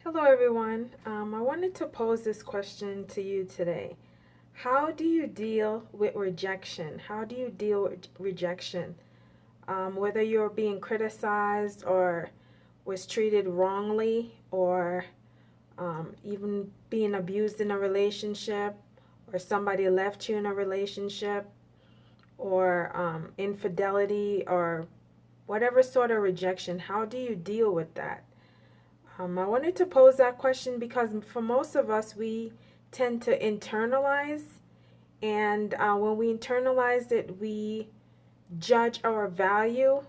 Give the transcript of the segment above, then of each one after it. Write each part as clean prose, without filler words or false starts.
Hello, everyone. I wanted to pose this question to you today. How do you deal with rejection? How do you deal with rejection? Whether you're being criticized or was treated wrongly or even being abused in a relationship or somebody left you in a relationship or infidelity or whatever sort of rejection, how do you deal with that? I wanted to pose that question because for most of us, we tend to internalize, and when we internalize it, we judge our value,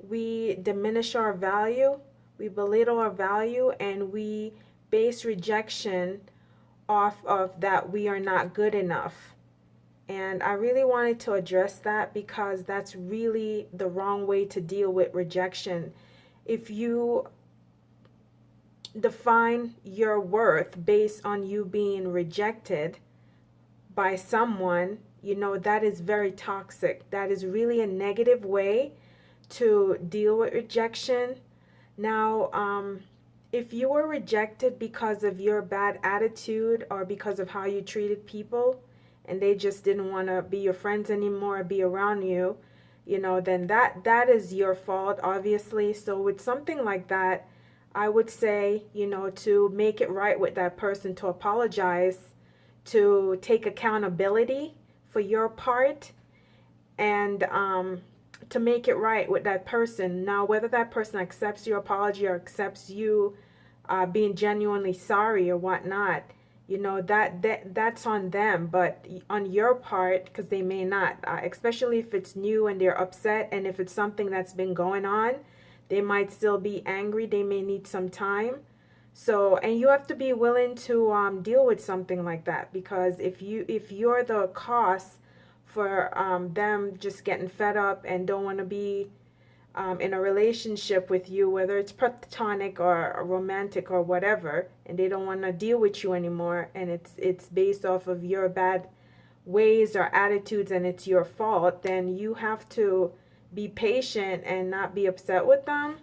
we diminish our value, we belittle our value, and we base rejection off of that we are not good enough. And I really wanted to address that because that's really the wrong way to deal with rejection. If you define your worth based on you being rejected by someone, that is very toxic. That is really a negative way to deal with rejection. Now, if you were rejected because of your bad attitude or because of how you treated people and they just didn't want to be your friends anymore or be around you, then that is your fault, obviously. So with something like that, I would say, to make it right with that person, to apologize, to take accountability for your part, and to make it right with that person. Now, whether that person accepts your apology or accepts you being genuinely sorry or whatnot, that's on them. But on your part, because they may not, especially if it's new and they're upset, and if it's something that's been going on, they might still be angry. They may need some time. So, and you have to be willing to deal with something like that, because if you're the cause for them just getting fed up and don't want to be in a relationship with you, whether it's platonic or romantic or whatever, and they don't want to deal with you anymore, and it's based off of your bad ways or attitudes and it's your fault, then you have to be patient and not be upset with them.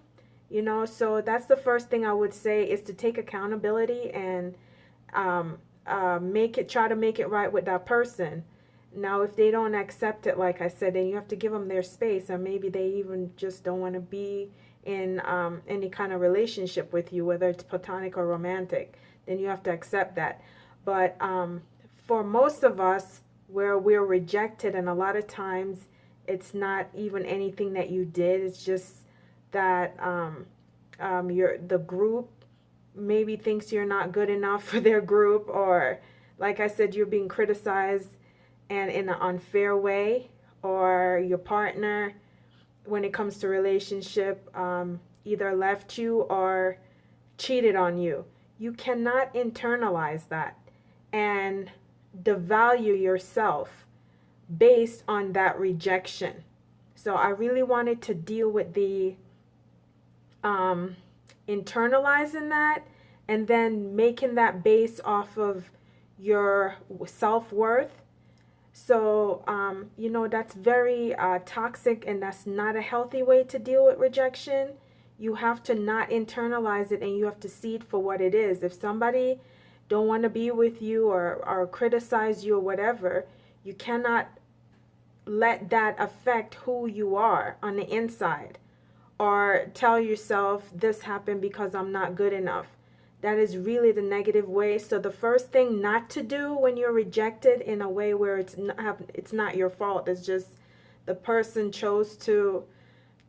So that's the first thing I would say, is to take accountability and try to make it right with that person. Now, if they don't accept it, like I said, then you have to give them their space, or maybe they even just don't want to be in any kind of relationship with you, whether it's platonic or romantic. Then you have to accept that. But for most of us, where we're rejected, and a lot of times it's not even anything that you did, it's just that the group maybe thinks you're not good enough for their group, or like I said, you're being criticized and in an unfair way, or your partner, when it comes to relationship, either left you or cheated on you. You cannot internalize that and devalue yourself based on that rejection. So I really wanted to deal with the internalizing that, and then making that based off of your self-worth. So, that's very toxic, and that's not a healthy way to deal with rejection. You have to not internalize it, and you have to see it for what it is. If somebody don't want to be with you or criticize you or whatever, you cannot let that affect who you are on the inside, or tell yourself this happened because I'm not good enough. That is really the negative way. So the first thing not to do when you're rejected in a way where it's not your fault, it's just the person chose to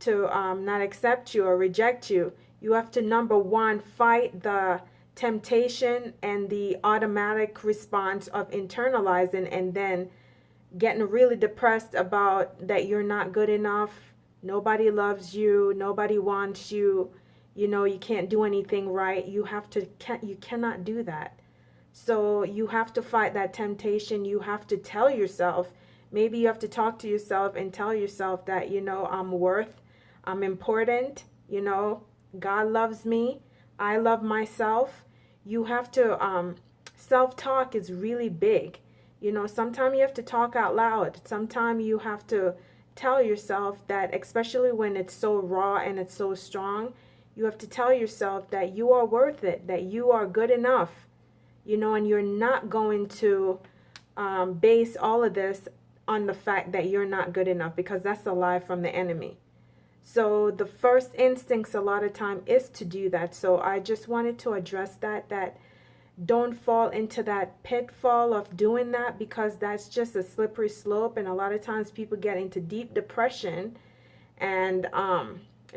not accept you or reject you. You have to, number one, fight the temptation and the automatic response of internalizing, and then getting really depressed about that you're not good enough, nobody loves you, nobody wants you, you can't do anything right. You cannot do that. So you have to fight that temptation. You have to tell yourself, maybe you have to talk to yourself and tell yourself that, I'm important, God loves me, I love myself. You have to, self-talk is really big. Sometimes you have to talk out loud. Sometimes you have to tell yourself that, especially when it's so raw and it's so strong, You have to tell yourself that you are worth it, that you are good enough, and you're not going to base all of this on the fact that you're not good enough, because that's a lie from the enemy. So the first instincts a lot of time is to do that. So I just wanted to address that don't fall into that pitfall of doing that, because that's just a slippery slope. And a lot of times people get into deep depression and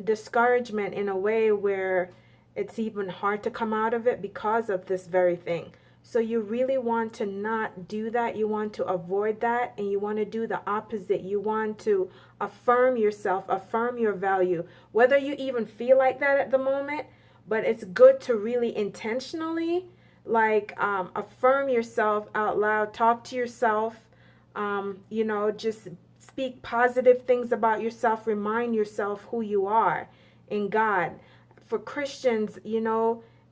discouragement in a way where it's even hard to come out of it because of this very thing. So you really want to not do that. You want to avoid that, and you want to do the opposite. You want to affirm yourself, affirm your value, whether you even feel like that at the moment. But it's good to really intentionally affirm yourself out loud. Talk to yourself, just speak positive things about yourself. Remind yourself who you are in God. For Christians,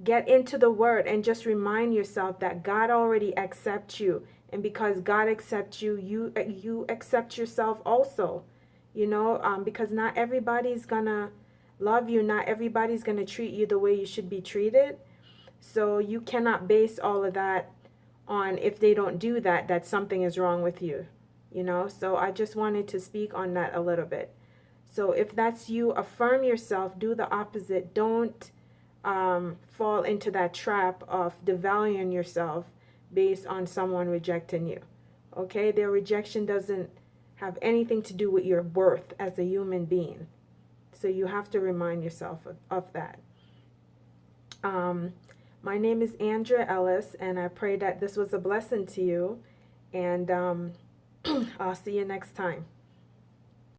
get into the word and just remind yourself that God already accepts you. And because God accepts you, you accept yourself also. Because not everybody's gonna love you. Not everybody's gonna treat you the way you should be treated. So you cannot base all of that on, if they don't do that, that something is wrong with you. So I just wanted to speak on that a little bit. So if that's you, affirm yourself, do the opposite. Don't fall into that trap of devaluing yourself based on someone rejecting you. Okay, their rejection doesn't have anything to do with your worth as a human being. So you have to remind yourself of that. My name is Andrea Ellis, and I pray that this was a blessing to you. And I'll see you next time.